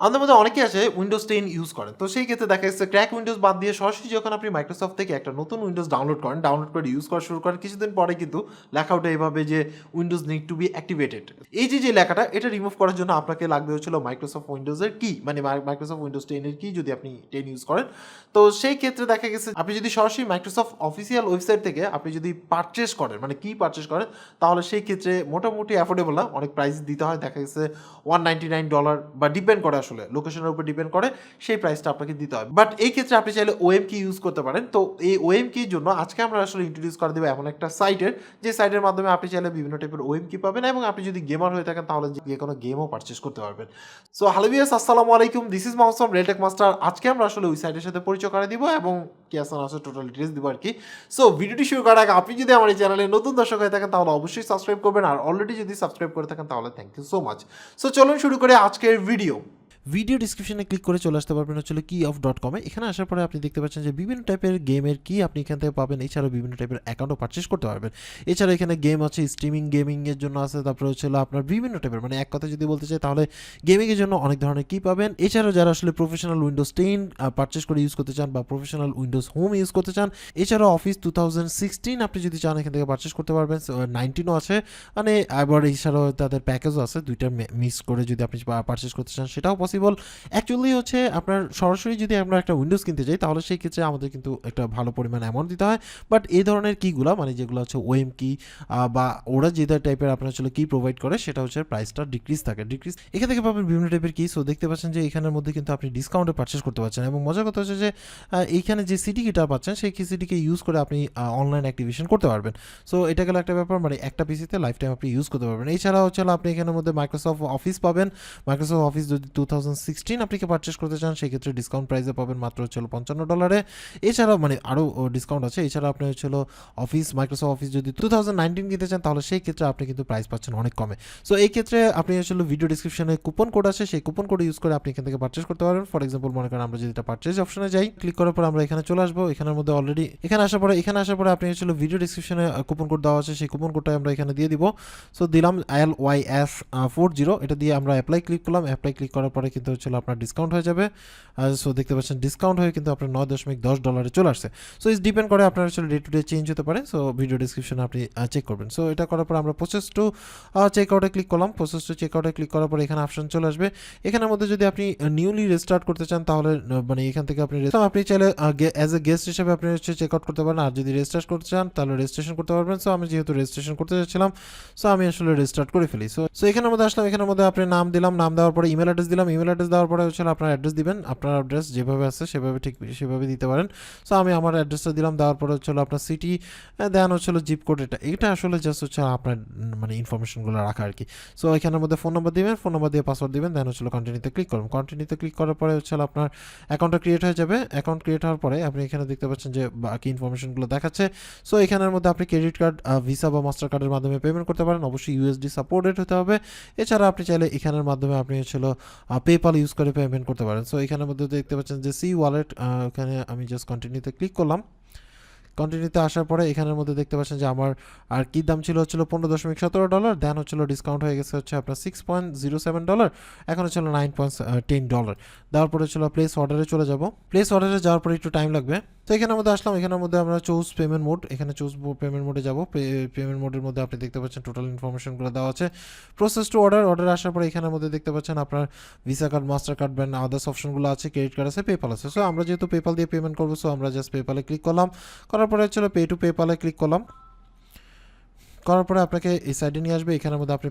আমাদের মধ্যে অনেকেই আছে উইন্ডোজ 10 ইউজ করেন। তো সেই ক্ষেত্রে দেখা যাচ্ছে ক্র্যাক উইন্ডোজ বাদ দিয়ে সরাসরি যখন আপনি মাইক্রোসফট থেকে একটা নতুন উইন্ডোজ ডাউনলোড করেন, ডাউনলোড করে ইউজ করা শুরু করেন, কিছুদিন পরে কিন্তু লেখা ওঠে এভাবে যে Windows need to B activated. এই যে লেখাটা এটা রিমুভ করার জন্য আপনাকে লাগবে হচ্ছিল মাইক্রোসফট উইন্ডোজের কি, মানে মাইক্রোসফট উইন্ডোজ 10 এর কি যদি আপনি 10 ইউজ করেন। তো সেই ক্ষেত্রে দেখা গেছে আপনি যদি সরাসরি মাইক্রোসফট অফিসিয়াল ওয়েবসাইট থেকে আপনি যদি পারচেস করেন, মানে কি পারচেস করেন, তাহলে সেই ক্ষেত্রে মোটামুটি অ্যাফোর্ডেবল না, অনেক প্রাইস দিতে হয়। দেখা গেছে $199 বা ডিপেন্ড করে, আসলে লোকেশনের উপর ডিপেন্ড করে, সেই প্রাইসটা আপনাকে দিতে হয়। বাট এই ক্ষেত্রে আপনি চাইলে ওএম কি ইউজ করতে পারেন। তো এই ওএম কির জন্য আজকে আমরা আসলে ইন্ট্রোডিউস করে দেবো এমন একটা সাইটের, যে সাইটের মাধ্যমে আপনি চাইলে বিভিন্ন টাইপের ওএম কি পাবেন, এবং আপনি যদি গেমার হয়ে থাকেন তাহলে যে কোনো গেমও পারচেস করতে পারবেন। সো হ্যালো ভিউয়ার্স, আসসালামু আলাইকুম, this is Mahfuz Alam, RealTech master. আজকে আমরা আসলে ওই সাইটের সাথে পরিচয় করে দিব এবং কি আছে না আছে টোটাল ডিটেলস দিব আর কি। সো ভিডিওটি শুরু করার আগে আপনি যদি আমার এই চ্যানেলে নতুন দর্শক হয়ে থাকেন তাহলে অবশ্যই সাবস্ক্রাইব করবেন, আর অলরেডি যদি সাবস্ক্রাইব করে থাকেন তাহলে thank you so much. So চলুন শুরু করে আজকের ভিডিও ডিসক্রিপশনে ক্লিক করে চলে আসতে পারবেন হচ্ছে KeysOff.com-এ। এখানে আসার পরে আপনি দেখতে পাচ্ছেন যে বিভিন্ন টাইপের গেমের কি আপনি এখান থেকে পাবেন, এছাড়াও বিভিন্ন টাইপের অ্যাকাউন্টও পারচেস করতে পারবেন। এছাড়া এখানে গেম আছে, স্ট্রিমিং গেমিংয়ের জন্য আছে, তারপরে হচ্ছে আপনার বিভিন্ন টাইপের, মানে এক কথা যদি বলতে চাই তাহলে গেমিংয়ের জন্য অনেক ধরনের কি পাবেন। এছাড়াও যারা আসলে প্রফেশনাল উইন্ডোজ 10 পারচেস করে ইউজ করতে চান বা প্রফেশনাল উইন্ডোজ হোম ইউজ করতে চান, এছাড়াও অফিস 2016 আপনি যদি চান এখান থেকে পারচেস করতে পারবেন। 19ও আছে, মানে আবার এছাড়াও তাদের প্যাকেজও আছে, দুইটা মিক্স করে যদি আপনি পারচেস করতে চান সেটাও পসিবল। অ্যাকচুয়ালি হচ্ছে আপনার সরাসরি যদি আমরা একটা উইন্ডোজ কিনতে যাই তাহলে সেই ক্ষেত্রে আমাদের কিন্তু একটা ভালো পরিমাণ অ্যামাউন্ট দিতে হয়। বাট এই ধরনের কিগুলো, মানে যেগুলো হচ্ছে ওএম কি বা ওরা যে টাইপের আপনার আসলে কি প্রোভাইড করে, সেটা হচ্ছে প্রাইসটা ডিক্রিজ থাকে। এখান থেকে পাবেন বিভিন্ন টাইপের কি। সো দেখতে পাচ্ছেন যে এখানের মধ্যে কিন্তু আপনি ডিসকাউন্টে পারচেস করতে পারছেন, এবং মজার কথা হচ্ছে যে এইখানে যে সিটি কিটা পাচ্ছেন সেই সিটিকে ইউজ করে আপনি অনলাইন অ্যাক্টিভেশন করতে পারবেন। সো এটা গেল একটা ব্যাপার, মানে একটা পিসিতে লাইফ টাইম আপনি ইউজ করতে পারবেন। এছাড়া হচ্ছে আপনি এখানের মধ্যে মাইক্রোসফট অফিস পাবেন। মাইক্রোসফট অফিস যদি 2016 আপনি কি পারচেস করতে চান সেক্ষেত্রে ডিসকাউন্ট প্রাইসে পাবেন মাত্র হচ্ছিল $55। এছাড়াও মানে আরও ডিসকাউন্ট আছে। এছাড়া আপনি হচ্ছিল মাইক্রোসফট অফিস যদি 2019 কিনতে চান তাহলে সেই ক্ষেত্রে আপনি কিন্তু প্রাইস পাচ্ছেন অনেক কমে। সো এই ক্ষেত্রে আপনি আসলে ভিডিও ডিসক্রিপশনে কুপন কোড আছে, সেই কুপন কোড ইউজ করে আপনি এখান থেকে পারচেস করতে পারবেন। ফর এক্সাম্পল মনে করেন আমরা যদি এটা পারচেস অপশনে যাই, ক্লিক করার পর আমরা এখানে চলে আসবো। এখানের মধ্যে অলরেডি এখানে আসার পরে আপনি আসলে ভিডিও ডিসক্রিপশনে কুপন কোড দেওয়া আছে, সেই কুপন কোডটা আমরা এখানে দিয়ে দিব। সো দিলাম LYS40, এটা দিয়ে আমরা অ্যাপ্লাই ক্লিক করলাম। অ্যাপ্লাই ক্লিক করার পরে কিন্তু হচ্ছিল আপনার ডিসকাউন্ট হয়ে যাবে। সো দেখতে পাচ্ছেন ডিসকাউন্ট হয়ে কিন্তু আপনার $9.10 চলে আসছে। সো ইস ডিপেন্ড করে আপনার আসলে ডে টু ডে চেঞ্জ হতে পারে। সো ভিডিও ডিসক্রিপশনে আপনি চেক করবেন। সো এটা করার পর আমরা প্রসেস টু চেক আউটে ক্লিক করলাম। প্রসেস টু চেক আউটে ক্লিক করার পর এখানে অপশন চলে আসবে। এখানের মধ্যে যদি আপনি নিউলি রেস্টার্ট করতে চান তাহলে মানে এখান থেকে আপনি চাইলে অ্যাজ এ গেস্ট হিসেবে আপনি হচ্ছে চেক আউট করতে পারেন, আর যদি রেজিস্টার করতে চান তাহলে রেজিস্ট্রেশন করতে পারবেন। সো আমি যেহেতু রেজিস্ট্রেশন করতে চাচ্ছিলাম, সো আমি আসলে রেজিস্টার্ট করে ফেলি। সো এখানের মধ্যে আসলাম। এখানের মধ্যে আপনি নাম দিলাম, নাম দেওয়ার পরে ইমেল অ্যাড্রেস দিলাম। ইমেল অ্যাড্রেস দেওয়ার পরে হচ্ছে আপনার অ্যাড্রেস দিবেন, আপনার অ্যাড্রেস যেভাবে আছে সেভাবে দিতে পারেন। সো আমি আমার অ্যাড্রেসটা দিলাম, দেওয়ার পরে হচ্ছে আপনার সিটি, দেন হচ্ছে জিপ কোড। এটা আসলে জাস্ট হচ্ছে আপনার মানে ইনফরমেশনগুলো রাখা আর কি। সো এখানের মধ্যে ফোন নাম্বার দিবেন, ফোন নাম্বার দিয়ে পাসওয়ার্ড দিবেন, দেন হচ্ছে কন্টিনিউতে ক্লিক করুন। কন্টিনিউতে ক্লিক করার পরে হচ্ছে আপনার অ্যাকাউন্টটা ক্রিয়েট হয়ে যাবে। অ্যাকাউন্ট ক্রিয়েট হওয়ার পরে আপনি এখানে দেখতে পাচ্ছেন যে বাকি ইনফরমেশনগুলো দেখাচ্ছে। সো এখানের মধ্যে আপনি ক্রেডিট কার্ড, ভিসা বা মাস্টার কার্ডের মাধ্যমে পেমেন্ট করতে পারেন, অবশ্যই ইউএসডি সাপোর্টেড হতে হবে। এছাড়া আপনি চাইলে এখানের মাধ্যমে আপনি হচ্ছিল পেপাল ইউজ করে পেমেন্ট করতে পারেন। সো এখানের মধ্যে দেখতে পাচ্ছেন যে সি ওয়ালেট, ওখানে আমি জাস্ট কন্টিনিউতে ক্লিক করলাম। কন্টিনিউতে আসার পরে এখানের মধ্যে দেখতে পাচ্ছেন যে আমার আর কি দাম ছিল হচ্ছিল $15.17, দেন হচ্ছিল ডিসকাউন্ট হয়ে গেছে হচ্ছে আপনার $6.07, এখন হচ্ছিল $9.10। দেওয়ার পরে হচ্ছিল প্লেস অর্ডারে চলে যাব। প্লেস অর্ডারে যাওয়ার পরে একটু টাইম লাগবে। তো এখানের মধ্যে আসলাম। এখানের মধ্যে আমরা চুজ পেমেন্ট মোড, এখানে চুজ পেমেন্ট মোডে যাব। পেমেন্ট মোডের মধ্যে আপনি দেখতে পাচ্ছেন টোটাল ইনফরমেশনগুলো দেওয়া আছে। প্রসেস টু অর্ডার আসার পরে এখানের মধ্যে দেখতে পাচ্ছেন আপনার visa card, master card, band, others অপশনগুলো আছে, ক্রেডিট কার্ড আছে, পেপাল আছে। সো আমরা যেহেতু পেপাল দিয়ে পেমেন্ট করবো, সো আমরা জাস্ট পেপালে ক্লিক করলাম। করার পরে হচ্ছিল পে টু পেপালে ক্লিক করলাম। করার পরে আপনাকে এই সাইডে নিয়ে আসবে। এখানের মধ্যে আপনি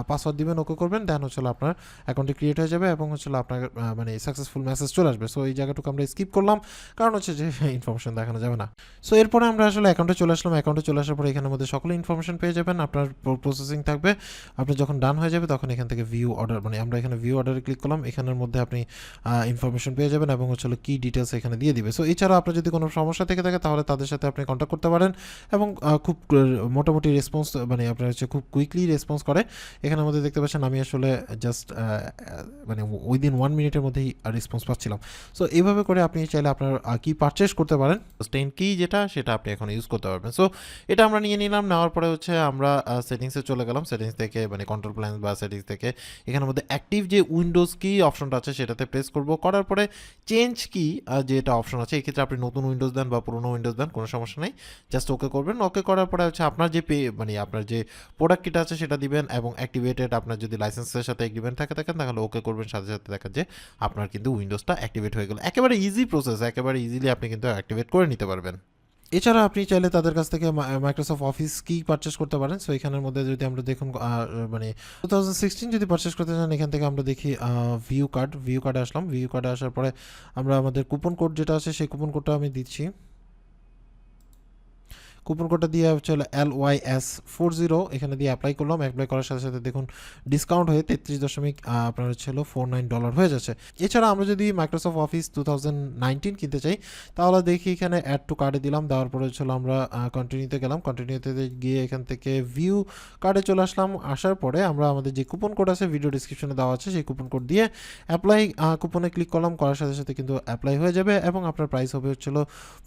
পাসওয়ার্ড দিবেন, ওকে করবেন, দেন হচ্ছে আপনার অ্যাকাউন্টটি ক্রিয়েট হয়ে যাবে এবং হচ্ছে আপনার মানে সাকসেসফুল মেসেজ চলে আসবে। সো এই জায়গাটুকু আমরা স্কিপ করলাম, কারণ হচ্ছে যে ইনফরমেশন দেখানো যাবে না। সো এরপরে আমরা আসলে অ্যাকাউন্টে চলে আসলাম। অ্যাকাউন্টে চলে আসার পরে এখানের মধ্যে সকল ইনফরমেশন পেয়ে যাবেন, আপনার প্রসেসিং থাকবে। আপনি যখন ডান হয়ে যাবে তখন এখান থেকে ভিউ অর্ডার, মানে আমরা এখানে ভিউ অর্ডারে ক্লিক করলাম। এখানের মধ্যে আপনি ইনফরমেশন পেয়ে যাবেন এবং হচ্ছে কি ডিটেলস এখানে দিয়ে দিবে। সো এছাড়াও আপনার যদি কোনো সমস্যা থেকে থাকে তাহলে তাদের সাথে আপনি কন্ট্যাক্ট করতে পারেন এবং খুব মোটামুটি রেসপন্স মানে আপনার হচ্ছে খুব কুইকলি রেসপন্স করে। এখানের মধ্যে দেখতে পাচ্ছেন আমি আসলে জাস্ট মানে উইদিন 1 মিনিটের মধ্যেই রেসপন্স পাচ্ছিলাম। সো এইভাবে করে আপনি চাইলে আপনার কি পারচেস করতে পারেন, স্টেন কি যেটা সেটা আপনি এখন ইউজ করতে পারবেন। সো এটা আমরা নিয়ে নিলাম, নেওয়ার পরে হচ্ছে আমরা সেটিংসে চলে গেলাম। সেটিংস থেকে মানে কন্ট্রোল প্ল্যান বা সেটিংস থেকে এখানের মধ্যে অ্যাক্টিভ যে উইন্ডোজ কি অপশনটা আছে সেটাতে প্রেস করব। করার পরে চেঞ্জ কি যেটা অপশন আছে, এক্ষেত্রে আপনি নতুন উইন্ডোজ দেন বা পুরোনো উইন্ডোজ দেন কোনো সমস্যা নেই, জাস্ট ওকে করবেন। ওকে করার পরে হচ্ছে আপনার যে মানে আপনার যে প্রোডাক্ট কিটা আছে সেটা দিবেন এবং অ্যাক্টিভেটেড আপনার যদি লাইসেন্সের সাথে এগ্রিমেন্ট থাকে থাকেন তাহলে ওকে করবেন, সাথে সাথে দেখা যে আপনার কিন্তু উইন্ডোজটা অ্যাক্টিভেট হয়ে গেল। একেবারে ইজি প্রসেস, একেবারে ইজিলি আপনি কিন্তু অ্যাক্টিভেট করে নিতে পারবেন। এছাড়া আপনি চাইলে তাদের কাছ থেকে মাইক্রোসফট অফিস কি পারচেস করতে পারেন। সো এখানের মধ্যে যদি আমরা দেখুন মানে 2016 যদি পারচেস করতে চান, এখান থেকে আমরা দেখি ভিউ কার্ডে আসলাম। ভিউ কার্ডে আসার পরে আমরা আমাদের কুপন কোড যেটা আছে সেই কুপন কোডটা আমি দিচ্ছি। কুপন কোডটা দিয়ে হচ্ছে LYS40 এখানে দিয়ে অ্যাপ্লাই করলাম। অ্যাপ্লাই করার সাথে সাথে দেখুন ডিসকাউন্ট হয়ে 33 আপনার হচ্ছে $49 হয়ে যাচ্ছে। এছাড়া আমরা যদি মাইক্রোসফট অফিস 2019 কিনতে চাই তাহলে দেখি এখানে অ্যাড টু কার্ডে দিলাম, দেওয়ার পরে হচ্ছিল আমরা কন্টিনিউতে গেলাম। কন্টিনিউতে গিয়ে এখান থেকে ভিউ কার্ডে চলে আসলাম। আসার পরে আমরা আমাদের যে কুপন কোড আছে ভিডিও ডিসক্রিপশনে দেওয়া আছে সেই কুপন কোড দিয়ে অ্যাপ্লাই কুপনে ক্লিক করলাম। করার সাথে সাথে কিন্তু অ্যাপ্লাই হয়ে যাবে এবং আপনার প্রাইস হবে হচ্ছিল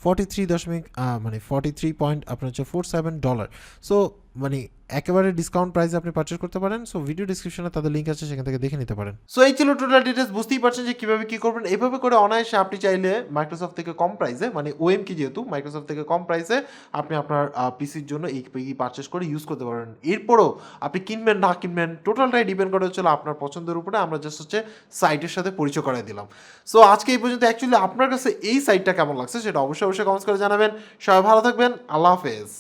43 আপনার হচ্ছে $47। সো মানে একেবারে ডিসকাউন্ট প্রাইসে আপনি পারচেস করতে পারেন। সো ভিডিও ডিসক্রিপশনে তাদের লিঙ্ক আছে, সেখান থেকে দেখে নিতে পারেন। সো এই ছিল টোটাল ডিটেলস, বুঝতেই পারছেন যে কীভাবে কী করবেন। এভাবে করে অনায়াসে আপনি চাইলে মাইক্রোসফট থেকে কম প্রাইসে, মানে ওএম কি যেহেতু মাইক্রোসফট থেকে কম প্রাইসে আপনি আপনার পিসির জন্য এই পারচেস করে ইউজ করতে পারবেন। এরপরও আপনি কিনবেন না কিনবেন টোটালটাই ডিপেন্ড করে হচ্ছিল আপনার পছন্দের উপরে। আমরা জাস্ট হচ্ছে সাইটের সাথে পরিচয় করাই দিলাম। সো আজকে এই পর্যন্ত। অ্যাকচুয়ালি আপনার কাছে এই সাইটটা কেমন লাগছে সেটা অবশ্যই কমেন্টস করে জানাবেন। সবাই ভালো থাকবেন, আল্লাহ হাফেজ।